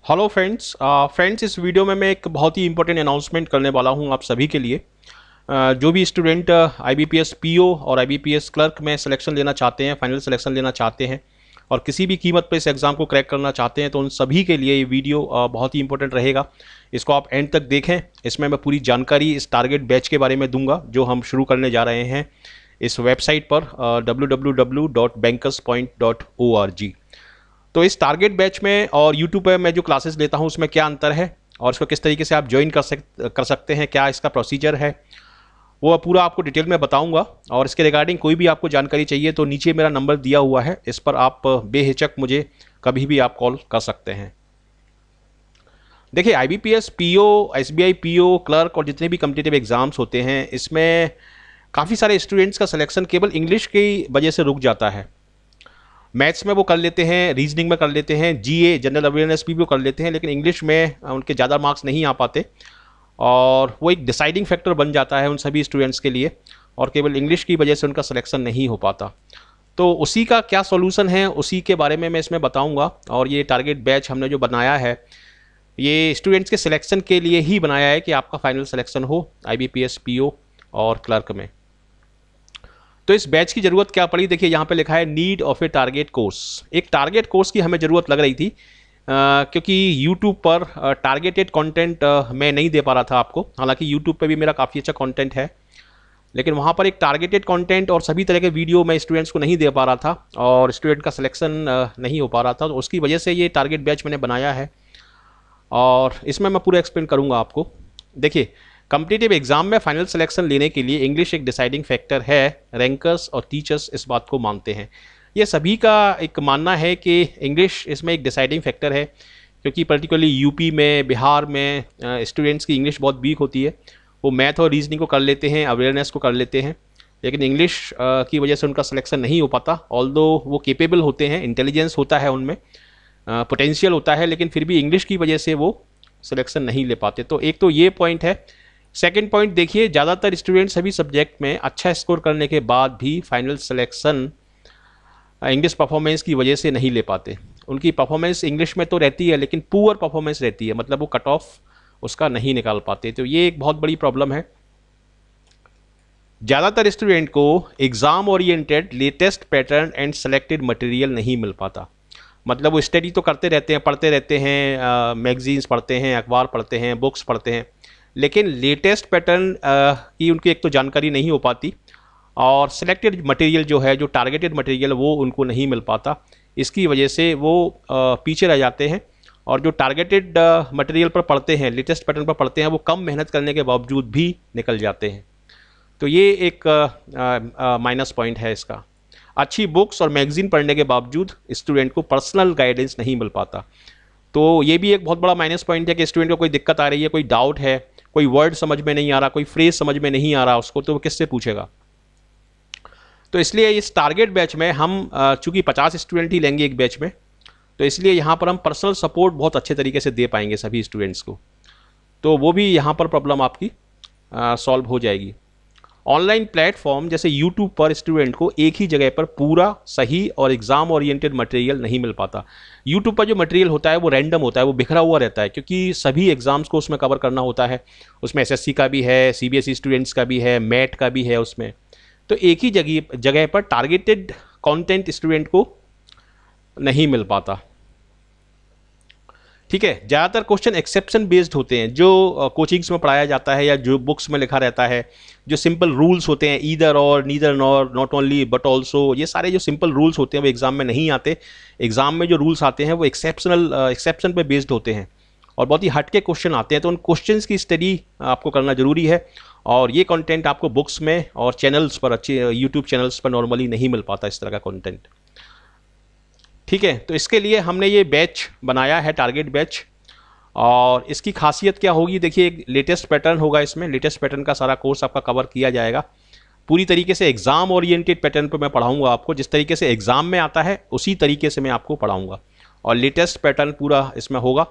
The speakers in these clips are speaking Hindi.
हेलो फ्रेंड्स इस वीडियो में मैं एक बहुत ही इंपॉर्टेंट अनाउंसमेंट करने वाला हूं आप सभी के लिए। जो भी स्टूडेंट IBPS PO और IBPS क्लर्क में सिलेक्शन लेना चाहते हैं, फाइनल सिलेक्शन लेना चाहते हैं और किसी भी कीमत पर इस एग्ज़ाम को क्रैक करना चाहते हैं, तो उन सभी के लिए ये वीडियो बहुत ही इंपॉर्टेंट रहेगा। इसको आप एंड तक देखें। इसमें मैं पूरी जानकारी इस टारगेट बैच के बारे में दूंगा जो हम शुरू करने जा रहे हैं इस वेबसाइट पर www.bankerspoint.org। तो इस टारगेट बैच में और यूट्यूब पर मैं जो क्लासेस लेता हूं उसमें क्या अंतर है और इसको किस तरीके से आप ज्वाइन कर सकते हैं, क्या इसका प्रोसीजर है, वो पूरा आपको डिटेल में बताऊंगा। और इसके रिगार्डिंग कोई भी आपको जानकारी चाहिए तो नीचे मेरा नंबर दिया हुआ है, इस पर आप बेहिचक मुझे कभी भी आप कॉल कर सकते हैं। देखिए, IBPS PO, SBI PO clerk और जितने भी कम्पिटिटिव एग्जाम्स होते हैं, इसमें काफ़ी सारे स्टूडेंट्स का सिलेक्शन केवल इंग्लिश की वजह से रुक जाता है। मैथ्स में वो कर लेते हैं, रीजनिंग में कर लेते हैं, GA जनरल अवेयरनेस भी वो कर लेते हैं, लेकिन इंग्लिश में उनके ज़्यादा मार्क्स नहीं आ पाते और वो एक डिसाइडिंग फैक्टर बन जाता है उन सभी स्टूडेंट्स के लिए और केवल इंग्लिश की वजह से उनका सिलेक्शन नहीं हो पाता। तो उसी का क्या सॉल्यूशन है, उसी के बारे में मैं इसमें बताऊंगा। और ये टारगेट बैच हमने जो बनाया है ये स्टूडेंट्स के सिलेक्शन के लिए ही बनाया है कि आपका फाइनल सिलेक्शन हो IBPS PO और क्लर्क में। तो इस बैच की ज़रूरत क्या पड़ी, देखिए यहाँ पे लिखा है need of A target course. एक टारगेट कोर्स की हमें ज़रूरत लग रही थी क्योंकि YouTube पर टारगेटेड कंटेंट मैं नहीं दे पा रहा था आपको। हालांकि YouTube पे भी मेरा काफ़ी अच्छा कंटेंट है, लेकिन वहाँ पर एक टारगेटेड कंटेंट और सभी तरह के वीडियो मैं स्टूडेंट्स को नहीं दे पा रहा था और स्टूडेंट का सिलेक्शन नहीं हो पा रहा था। तो उसकी वजह से ये टारगेट बैच मैंने बनाया है और इसमें मैं पूरा एक्सप्लेन करूँगा आपको। देखिए, कम्पिटिटिव एग्जाम में फाइनल सिलेक्शन लेने के लिए इंग्लिश एक डिसाइडिंग फैक्टर है। रैंकर्स और टीचर्स इस बात को मानते हैं। ये सभी का एक मानना है कि इंग्लिश इसमें एक डिसाइडिंग फैक्टर है, क्योंकि पर्टिकुलरली यूपी में, बिहार में स्टूडेंट्स की इंग्लिश बहुत वीक होती है। वो मैथ और रीजनिंग को कर लेते हैं, अवेयरनेस को कर लेते हैं, लेकिन इंग्लिश की वजह से उनका सिलेक्शन नहीं हो पाता। ऑल्दो वो केपेबल होते हैं, इंटेलिजेंस होता है उनमें, पोटेंशियल होता है, लेकिन फिर भी इंग्लिश की वजह से वो सिलेक्शन नहीं ले पाते। तो एक तो ये पॉइंट है। सेकेंड पॉइंट देखिए, ज़्यादातर स्टूडेंट सभी सब्जेक्ट में अच्छा स्कोर करने के बाद भी फाइनल सिलेक्शन इंग्लिश परफॉर्मेंस की वजह से नहीं ले पाते। उनकी परफॉर्मेंस इंग्लिश में तो रहती है लेकिन पुअर परफॉर्मेंस रहती है, मतलब वो कट ऑफ उसका नहीं निकाल पाते। तो ये एक बहुत बड़ी प्रॉब्लम है। ज़्यादातर स्टूडेंट को exam oriented latest pattern and selected material नहीं मिल पाता। मतलब वो स्टडी तो करते रहते हैं, पढ़ते रहते हैं, मैगजीन्स पढ़ते हैं, अखबार पढ़ते हैं, बुक्स पढ़ते हैं, लेकिन लेटेस्ट पैटर्न की उनकी एक तो जानकारी नहीं हो पाती और सिलेक्टेड मटेरियल जो है, जो टारगेटेड मटेरियल, वो उनको नहीं मिल पाता। इसकी वजह से वो पीछे रह जाते हैं और जो टारगेटेड मटेरियल पर पढ़ते हैं, लेटेस्ट पैटर्न पर पढ़ते हैं, वो कम मेहनत करने के बावजूद भी निकल जाते हैं। तो ये एक माइनस पॉइंट है इसका। अच्छी बुक्स और मैगजीन पढ़ने के बावजूद स्टूडेंट को पर्सनल गाइडेंस नहीं मिल पाता। तो ये भी एक बहुत बड़ा माइनस पॉइंट है कि स्टूडेंट को कोई दिक्कत आ रही है, कोई डाउट है, कोई वर्ड समझ में नहीं आ रहा, कोई फ्रेज समझ में नहीं आ रहा उसको, तो वो किससे पूछेगा। तो इसलिए इस टारगेट बैच में हम चूंकि 50 स्टूडेंट ही लेंगे एक बैच में, तो इसलिए यहाँ पर हम पर्सनल सपोर्ट बहुत अच्छे तरीके से दे पाएंगे सभी स्टूडेंट्स को। तो वो भी यहाँ पर प्रॉब्लम आपकी सॉल्व हो जाएगी। ऑनलाइन प्लेटफॉर्म जैसे यूट्यूब पर स्टूडेंट को एक ही जगह पर पूरा सही और एग्जाम ओरिएंटेड मटेरियल नहीं मिल पाता। यूट्यूब पर जो मटेरियल होता है वो रैंडम होता है, वो बिखरा हुआ रहता है, क्योंकि सभी एग्जाम्स को उसमें कवर करना होता है। उसमें SSC का भी है, CBSE स्टूडेंट्स का भी है, मैट का भी है उसमें। तो एक ही जगह पर टारगेटेड कंटेंट स्टूडेंट को नहीं मिल पाता। ठीक है, ज़्यादातर क्वेश्चन एक्सेप्शन बेस्ड होते हैं, जो कोचिंग्स में पढ़ाया जाता है या जो बुक्स में लिखा रहता है। जो सिंपल रूल्स होते हैं, ईदर और, neither nor, not only but also, ये सारे जो सिंपल रूल्स होते हैं वो एग्जाम में नहीं आते। एग्जाम में जो रूल्स आते हैं वो एक्सेप्शन पे बेस्ड होते हैं और बहुत ही हटके क्वेश्चन आते हैं। तो उन क्वेश्चंस की स्टडी आपको करना जरूरी है और ये कंटेंट आपको बुक्स में और चैनल्स पर, अच्छे यूट्यूब चैनल्स पर नॉर्मली नहीं मिल पाता इस तरह का कंटेंट। ठीक है, तो इसके लिए हमने ये बैच बनाया है, टारगेट बैच। और इसकी खासियत क्या होगी, देखिए, एक लेटेस्ट पैटर्न होगा इसमें। लेटेस्ट पैटर्न का सारा कोर्स आपका कवर किया जाएगा पूरी तरीके से। एग्जाम ओरिएंटेड पैटर्न पर मैं पढ़ाऊंगा आपको, जिस तरीके से एग्जाम में आता है उसी तरीके से मैं आपको पढ़ाऊंगा और लेटेस्ट पैटर्न पूरा इसमें होगा।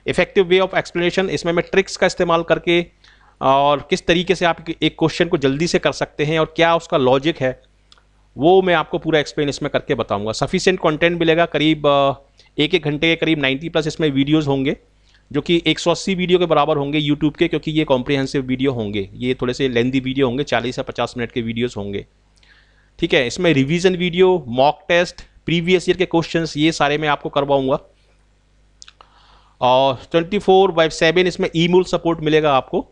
इफेक्टिव वे ऑफ एक्सप्लेनेशन, इसमें मैं ट्रिक्स का इस्तेमाल करके और किस तरीके से आप एक क्वेश्चन को जल्दी से कर सकते हैं और क्या उसका लॉजिक है वो मैं आपको पूरा एक्सप्लेन इसमें करके बताऊंगा। सफिशिएंट कंटेंट मिलेगा, करीब एक एक घंटे के करीब 90 प्लस इसमें वीडियोस होंगे, जो कि 180 वीडियो के बराबर होंगे यूट्यूब के, क्योंकि ये कॉम्प्रिहेंसिव वीडियो होंगे, ये थोड़े से लेंदी वीडियो होंगे, 40 से 50 मिनट के वीडियोस होंगे। ठीक है, इसमें revision video, mock test, previous year के क्वेश्चंस, ये सारे मैं आपको करवाऊंगा। और 24/7 इसमें ईमेल सपोर्ट मिलेगा आपको,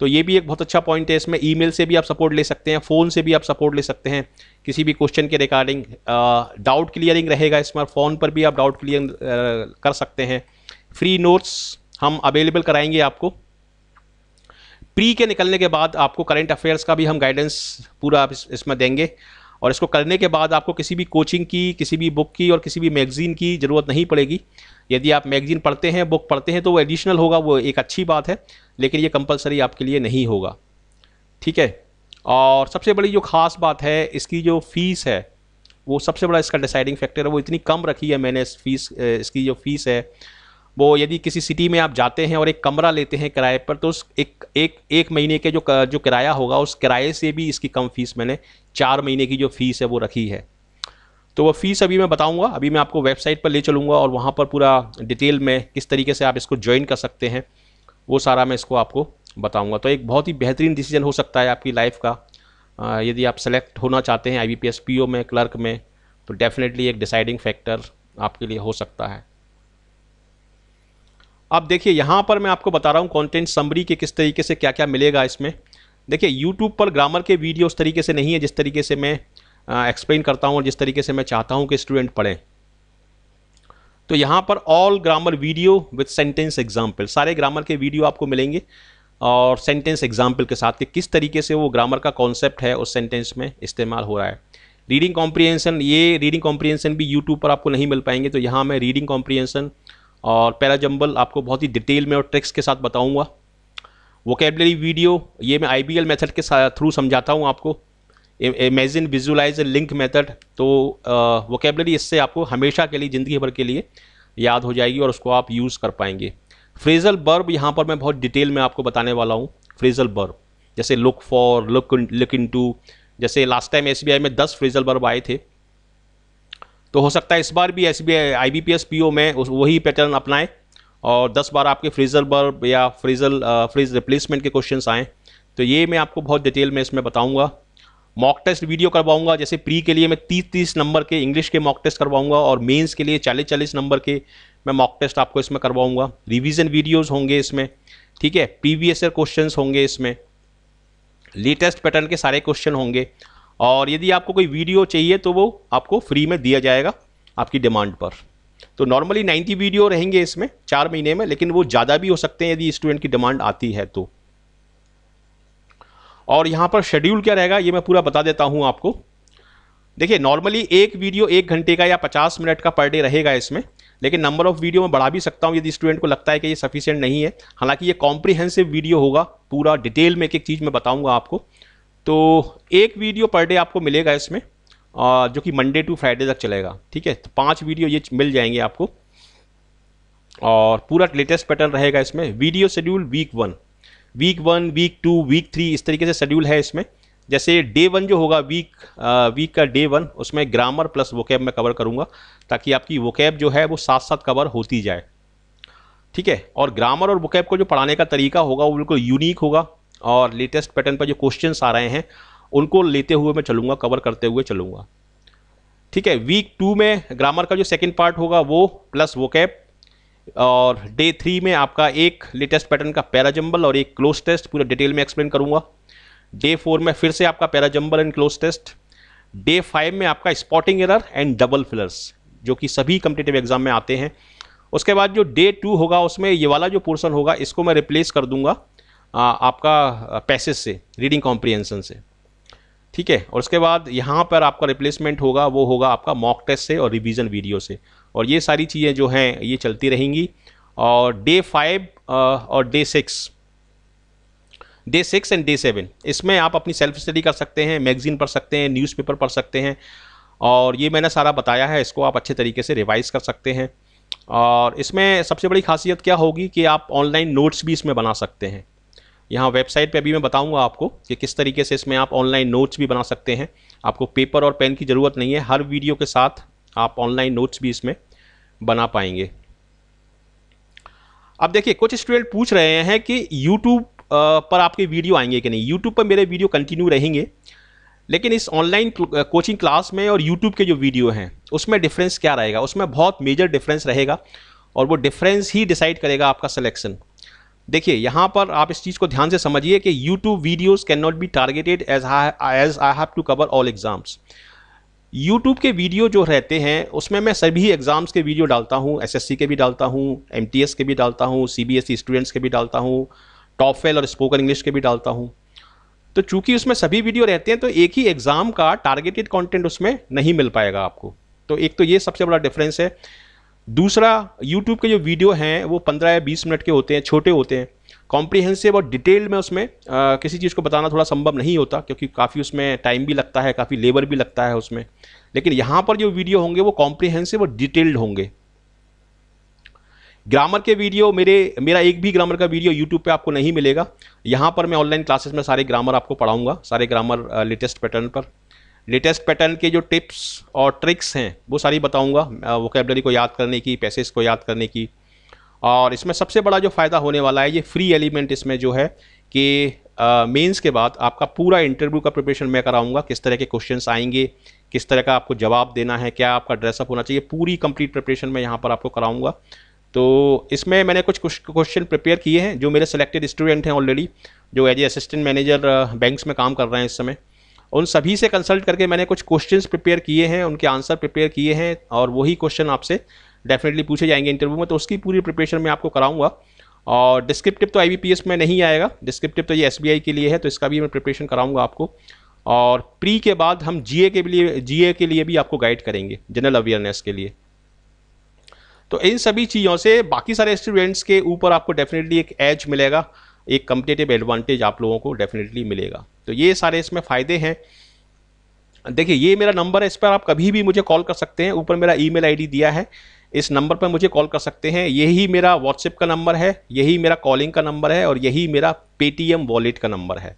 तो ये भी एक बहुत अच्छा पॉइंट है। इसमें ईमेल से भी आप सपोर्ट ले सकते हैं, फ़ोन से भी आप सपोर्ट ले सकते हैं किसी भी क्वेश्चन के रिगार्डिंग। डाउट क्लियरिंग रहेगा इसमें, फ़ोन पर भी आप डाउट क्लियर कर सकते हैं। फ्री नोट्स हम अवेलेबल कराएंगे आपको। प्री के निकलने के बाद आपको करंट अफेयर्स का भी हम गाइडेंस पूरा इसमें देंगे, और इसको करने के बाद आपको किसी भी कोचिंग की, किसी भी बुक की और किसी भी मैगजीन की ज़रूरत नहीं पड़ेगी। यदि आप मैगजीन पढ़ते हैं, बुक पढ़ते हैं, तो वो एडिशनल होगा, वो एक अच्छी बात है, लेकिन ये कंपलसरी आपके लिए नहीं होगा। ठीक है, और सबसे बड़ी जो ख़ास बात है, इसकी जो फ़ीस है, वो सबसे बड़ा इसका डिसाइडिंग फैक्टर है, वो इतनी कम रखी है मैंने इसकी जो फ़ीस है वो, यदि किसी सिटी में आप जाते हैं और एक कमरा लेते हैं किराए पर, तो उस एक महीने के जो किराया होगा, उस किराए से भी इसकी कम फीस मैंने 4 महीने की जो फ़ीस है वो रखी है। तो वो फ़ीस अभी मैं बताऊंगा, अभी मैं आपको वेबसाइट पर ले चलूँगा और वहाँ पर पूरा डिटेल में किस तरीके से आप इसको ज्वाइन कर सकते हैं, वो सारा मैं इसको आपको बताऊँगा। तो एक बहुत ही बेहतरीन डिसीजन हो सकता है आपकी लाइफ का। यदि आप सेलेक्ट होना चाहते हैं IBPS PO में, क्लर्क में, तो डेफिनेटली एक डिसाइडिंग फैक्टर आपके लिए हो सकता है। अब देखिए, यहाँ पर मैं आपको बता रहा हूँ कंटेंट समरी के किस तरीके से क्या क्या मिलेगा इसमें। देखिए, यूट्यूब पर ग्रामर के वीडियो उस तरीके से नहीं है जिस तरीके से मैं एक्सप्लेन करता हूँ और जिस तरीके से मैं चाहता हूँ कि स्टूडेंट पढ़ें। तो यहाँ पर all grammar video with sentence example, सारे ग्रामर के वीडियो आपको मिलेंगे और सेंटेंस एग्जाम्पल के साथ कि किस तरीके से वो ग्रामर का कॉन्सेप्ट है उस सेंटेंस में इस्तेमाल हो रहा है। रीडिंग कॉम्प्रिहेंशन, ये रीडिंग कॉम्प्रिहेंशन भी यूट्यूब पर आपको नहीं मिल पाएंगे, तो यहाँ मैं रीडिंग कॉम्प्रिहेंशन और पैराजंबल आपको बहुत ही डिटेल में और ट्रिक्स के साथ बताऊंगा। वोकेबलरी वीडियो, ये मैं IBL मेथड के थ्रू समझाता हूँ आपको। इमेजिन, विजुलाइज, लिंक मेथड, तो वोकेबलरी इससे आपको हमेशा के लिए, ज़िंदगी भर के लिए याद हो जाएगी और उसको आप यूज़ कर पाएंगे। फ्रेजल वर्ब, यहाँ पर मैं बहुत डिटेल में आपको बताने वाला हूँ। फ्रेजल वर्ब जैसे लुक फॉर, लुक इनटू, जैसे लास्ट टाइम SBI में 10 फ्रेजल वर्ब आए थे, तो हो सकता है इस बार भी IBPS PO में वही पैटर्न अपनाएं और 10 बार आपके फ्रेजल वर्ब या फ्रेज रिप्लेसमेंट के क्वेश्चंस आएँ। तो ये मैं आपको बहुत डिटेल में इसमें बताऊंगा। मॉक टेस्ट वीडियो करवाऊंगा, जैसे प्री के लिए मैं 30-30 नंबर के इंग्लिश के मॉक टेस्ट करवाऊंगा और मेंस के लिए 40-40 नंबर के मैं मॉक टेस्ट आपको इसमें करवाऊंगा। रिवीजन वीडियोस होंगे इसमें, ठीक है, प्रीवियस ईयर क्वेश्चंस होंगे इसमें, लेटेस्ट पैटर्न के सारे क्वेश्चन होंगे, और यदि आपको कोई वीडियो चाहिए तो वो आपको फ्री में दिया जाएगा आपकी डिमांड पर। तो नॉर्मली 90 वीडियो रहेंगे इसमें 4 महीने में, लेकिन वो ज़्यादा भी हो सकते हैं यदि स्टूडेंट की डिमांड आती है तो। और यहाँ पर शेड्यूल क्या रहेगा ये मैं पूरा बता देता हूँ आपको। देखिए, नॉर्मली एक वीडियो 1 घंटे का या 50 मिनट का पर डे रहेगा इसमें, लेकिन नंबर ऑफ़ वीडियो मैं बढ़ा भी सकता हूँ यदि स्टूडेंट को लगता है कि ये सफिशिएंट नहीं है। हालांकि ये कॉम्प्रिहेंसिव वीडियो होगा, पूरा डिटेल में एक एक चीज़ मैं बताऊँगा आपको। तो एक वीडियो पर डे आपको मिलेगा इसमें, जो कि मंडे टू फ्राइडे तक चलेगा, ठीक है। तो 5 वीडियो ये मिल जाएंगे आपको और पूरा लेटेस्ट पैटर्न रहेगा इसमें। Video schedule week 1, week 2, week 3, इस तरीके से शेड्यूल है इसमें। जैसे डे 1 जो होगा वीक का डे 1, उसमें ग्रामर प्लस वोकैब में कवर करूँगा, ताकि आपकी वोकैब जो है वो साथ साथ कवर होती जाए, ठीक है। और ग्रामर और वोकैब को जो पढ़ाने का तरीका होगा वो बिल्कुल यूनिक होगा, और लेटेस्ट पैटर्न पर जो क्वेश्चंस आ रहे हैं उनको लेते हुए मैं चलूँगा, कवर करते हुए चलूँगा, ठीक है। वीक 2 में ग्रामर का जो सेकंड पार्ट होगा वो प्लस वोकैब, और डे 3 में आपका एक लेटेस्ट पैटर्न का पैराजंबल और एक क्लोज टेस्ट पूरा डिटेल में एक्सप्लेन करूँगा। डे 4 में फिर से आपका para jumble and cloze test. Day 5 में आपका spotting error and double fillers, जो कि सभी कॉम्पिटिटिव एग्जाम में आते हैं। उसके बाद जो डे 2 होगा उसमें ये वाला जो पोर्शन होगा इसको मैं रिप्लेस कर दूंगा आपका पैसेज से, रीडिंग कॉम्प्रिहेंशन से, ठीक है। और उसके बाद यहाँ पर आपका रिप्लेसमेंट होगा वो होगा आपका मॉक टेस्ट से और रिवीजन वीडियो से, और ये सारी चीज़ें जो हैं ये चलती रहेंगी। और डे 5 और डे 6 एंड डे 7 इसमें आप अपनी सेल्फ स्टडी कर सकते हैं, मैगजीन पढ़ सकते हैं, न्यूज़पेपर पढ़ सकते हैं, और ये मैंने सारा बताया है, इसको आप अच्छे तरीके से रिवाइज कर सकते हैं। और इसमें सबसे बड़ी खासियत क्या होगी कि आप ऑनलाइन नोट्स भी इसमें बना सकते हैं। यहाँ वेबसाइट पे अभी मैं बताऊंगा आपको कि किस तरीके से इसमें आप ऑनलाइन नोट्स भी बना सकते हैं, आपको पेपर और पेन की ज़रूरत नहीं है, हर वीडियो के साथ आप ऑनलाइन नोट्स भी इसमें बना पाएंगे। अब देखिए, कुछ स्टूडेंट पूछ रहे हैं कि यूट्यूब पर आपके वीडियो आएंगे कि नहीं। यूट्यूब पर मेरे वीडियो कंटिन्यू रहेंगे, लेकिन इस ऑनलाइन कोचिंग क्लास में और यूट्यूब के जो वीडियो हैं उसमें डिफरेंस क्या रहेगा, उसमें बहुत मेजर डिफरेंस रहेगा और वो डिफरेंस ही डिसाइड करेगा आपका सिलेक्शन। देखिए, यहाँ पर आप इस चीज़ को ध्यान से समझिए कि YouTube videos can not be targeted as I have to cover all exams. YouTube के वीडियो जो रहते हैं उसमें मैं सभी एग्ज़ाम्स के वीडियो डालता हूँ, एसएससी के भी डालता हूँ, एमटीएस के भी डालता हूँ, सीबीएसई स्टूडेंट्स के भी डालता हूँ, टॉफेल और स्पोकन इंग्लिश के भी डालता हूँ। तो चूंकि उसमें सभी वीडियो रहते हैं तो एक ही एग्ज़ाम का टारगेटेड कंटेंट उसमें नहीं मिल पाएगा आपको। तो एक तो ये सबसे बड़ा डिफरेंस है। दूसरा, यूट्यूब के जो वीडियो हैं वो 15 या 20 मिनट के होते हैं, छोटे होते हैं। कॉम्प्रिहेंसिव और डिटेल में उसमें किसी चीज़ को बताना थोड़ा संभव नहीं होता, क्योंकि काफ़ी उसमें टाइम भी लगता है, काफ़ी लेबर भी लगता है उसमें। लेकिन यहाँ पर जो वीडियो होंगे वो कॉम्प्रिहेंसिव और डिटेल्ड होंगे। ग्रामर के वीडियो मेरा एक भी ग्रामर का वीडियो यूट्यूब पे आपको नहीं मिलेगा। यहाँ पर मैं ऑनलाइन क्लासेस में सारे ग्रामर आपको पढ़ाऊंगा, सारे ग्रामर लेटेस्ट पैटर्न पर। लेटेस्ट पैटर्न के जो टिप्स और ट्रिक्स हैं वो सारी बताऊंगा, वोकैबुलरी को याद करने की, पैसेज को याद करने की। और इसमें सबसे बड़ा जो फ़ायदा होने वाला है, ये फ्री एलिमेंट इसमें जो है कि मेंस के बाद आपका पूरा इंटरव्यू का प्रिपरेशन मैं कराऊंगा। किस तरह के क्वेश्चंस आएंगे, किस तरह का आपको जवाब देना है, क्या आपका ड्रेसअप होना चाहिए, पूरी कंप्लीट प्रिपरेशन मैं यहाँ पर आपको कराऊंगा। तो इसमें मैंने कुछ क्वेश्चन प्रिपेयर किए हैं जो मेरे सेलेक्टेड स्टूडेंट हैं ऑलरेडी, जो as a assistant manager banks में काम कर रहे हैं इस समय। उन सभी से कंसल्ट करके मैंने कुछ क्वेश्चंस प्रिपेयर किए हैं, उनके आंसर प्रिपेयर किए हैं, और वही क्वेश्चन आपसे डेफिनेटली पूछे जाएंगे इंटरव्यू में। तो उसकी पूरी प्रिपरेशन मैं आपको कराऊंगा। और डिस्क्रिप्टिव तो आईबीपीएस में नहीं आएगा, डिस्क्रिप्टिव तो ये एसबीआई के लिए है, तो इसका भी मैं प्रिपरेशन कराऊंगा आपको। और प्री के बाद हम जीए के लिए भी आपको गाइड करेंगे, जनरल अवेयरनेस के लिए। तो इन सभी चीज़ों से बाकी सारे स्टूडेंट्स के ऊपर आपको डेफिनेटली एक एज मिलेगा, एक कम्पिटिटिव एडवांटेज आप लोगों को डेफिनेटली मिलेगा। तो ये सारे इसमें फ़ायदे हैं। देखिए, ये मेरा नंबर है, इस पर आप कभी भी मुझे कॉल कर सकते हैं। ऊपर मेरा ईमेल आईडी दिया है, इस नंबर पर मुझे कॉल कर सकते हैं। यही मेरा व्हाट्सएप का नंबर है, यही मेरा कॉलिंग का नंबर है, और यही मेरा पेटीएम वॉलेट का नंबर है।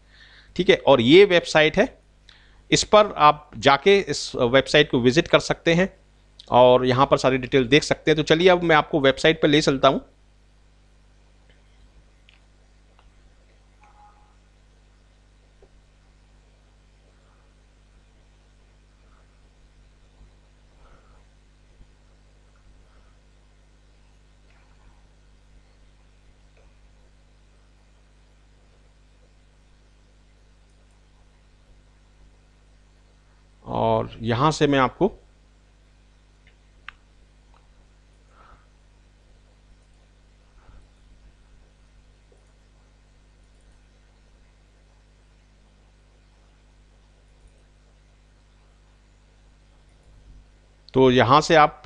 ठीक है, और ये वेबसाइट है, इस पर आप जाके इस वेबसाइट को विजिट कर सकते हैं और यहाँ पर सारी डिटेल देख सकते हैं। तो चलिए अब मैं आपको वेबसाइट पर ले चलता हूँ। और यहाँ से मैं आपको तो यहाँ से आप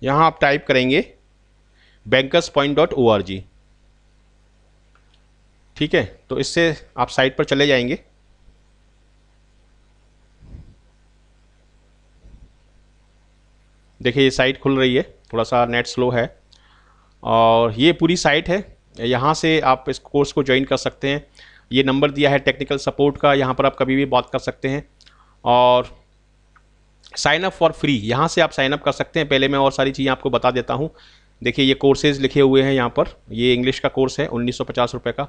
यहाँ आप टाइप करेंगे bankerspoint.org। ठीक है, तो इससे आप साइट पर चले जाएंगे। देखिए, ये साइट खुल रही है, थोड़ा सा नेट स्लो है, और ये पूरी साइट है। यहाँ से आप इस कोर्स को ज्वाइन कर सकते हैं। ये नंबर दिया है टेक्निकल सपोर्ट का, यहाँ पर आप कभी भी बात कर सकते हैं। और साइन अप फॉर फ्री, यहाँ से आप साइन अप कर सकते हैं। पहले मैं और सारी चीज़ें आपको बता देता हूँ। देखिए, ये कोर्सेज लिखे हुए हैं यहाँ पर। ये इंग्लिश का कोर्स है 1950 रुपये का।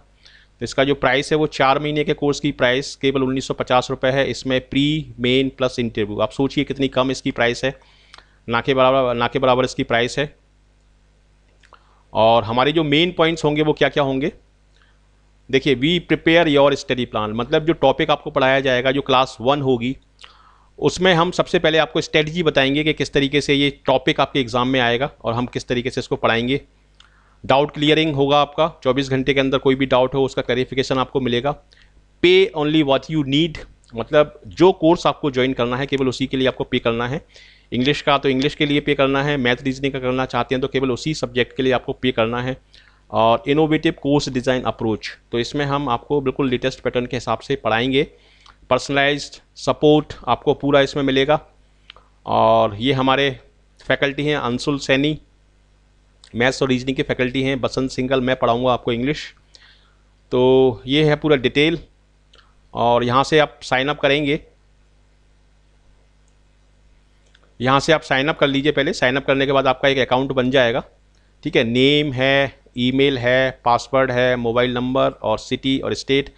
तो इसका जो प्राइस है वो 4 महीने के कोर्स की प्राइस केवल 1950 रुपये है। इसमें प्री, मेन प्लस इंटरव्यू, आप सोचिए कितनी कम इसकी प्राइस है, ना के बराबर इसकी प्राइस है। और हमारे जो मेन पॉइंट्स होंगे वो क्या क्या होंगे, देखिए, we prepare your study plan, मतलब जो टॉपिक आपको पढ़ाया जाएगा, जो क्लास 1 होगी, उसमें हम सबसे पहले आपको स्ट्रेटजी बताएंगे कि किस तरीके से ये टॉपिक आपके एग्जाम में आएगा और हम किस तरीके से इसको पढ़ाएंगे। डाउट क्लियरिंग होगा आपका, 24 घंटे के अंदर कोई भी डाउट हो उसका क्लैरिफिकेशन आपको मिलेगा। पे ओनली व्हाट यू नीड, मतलब जो कोर्स आपको ज्वाइन करना है केवल उसी के लिए आपको पे करना है। इंग्लिश का तो इंग्लिश के लिए पे करना है, मैथ रीजनिंग का करना चाहते हैं तो केवल उसी सब्जेक्ट के लिए आपको पे करना है। और इनोवेटिव कोर्स डिज़ाइन अप्रोच, तो इसमें हम आपको बिल्कुल लेटेस्ट पैटर्न के हिसाब से पढ़ाएंगे। पर्सनलाइज्ड सपोर्ट आपको पूरा इसमें मिलेगा। और ये हमारे फैकल्टी हैं अंशुल सैनी, मैथ्स और रीजनिंग के फैकल्टी हैं, बसंत सिंगल, मैं पढ़ाऊंगा आपको इंग्लिश। तो ये है पूरा डिटेल, और यहाँ से आप साइन अप करेंगे। यहाँ से आप साइन अप कर लीजिए। पहले साइन अप करने के बाद आपका एक अकाउंट बन जाएगा, ठीक है। नेम है, ईमेल है, पासवर्ड है, मोबाइल नंबर और सिटी और स्टेट,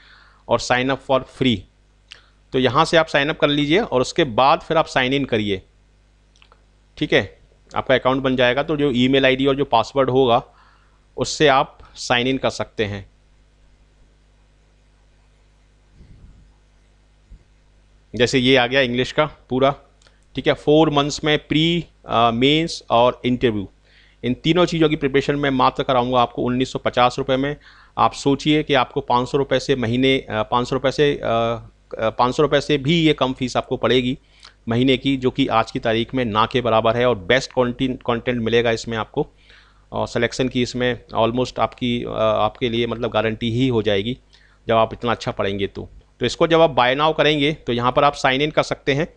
और साइन अप फॉर फ्री। तो यहाँ से आप साइन अप कर लीजिए और उसके बाद फिर आप साइन इन करिए, ठीक है। आपका अकाउंट बन जाएगा। तो जो ईमेल आईडी और जो पासवर्ड होगा उससे आप साइन इन कर सकते हैं। जैसे ये आ गया इंग्लिश का पूरा, ठीक है। 4 मंथ्स में प्री, मेंस और इंटरव्यू, इन तीनों चीज़ों की प्रिपरेशन मैं मात्र कराऊंगा आपको 1950 रुपये में। आप सोचिए कि आपको 500 रुपये से महीने, 500 रुपये से भी ये कम फीस आपको पड़ेगी महीने की, जो कि आज की तारीख में ना के बराबर है। और बेस्ट कंटेंट मिलेगा इसमें आपको, और सिलेक्शन की इसमें ऑलमोस्ट आपके लिए मतलब गारंटी ही हो जाएगी जब आप इतना अच्छा पढ़ेंगे। तो इसको जब आप बाय नाउ करेंगे तो यहाँ पर आप साइन इन कर सकते हैं।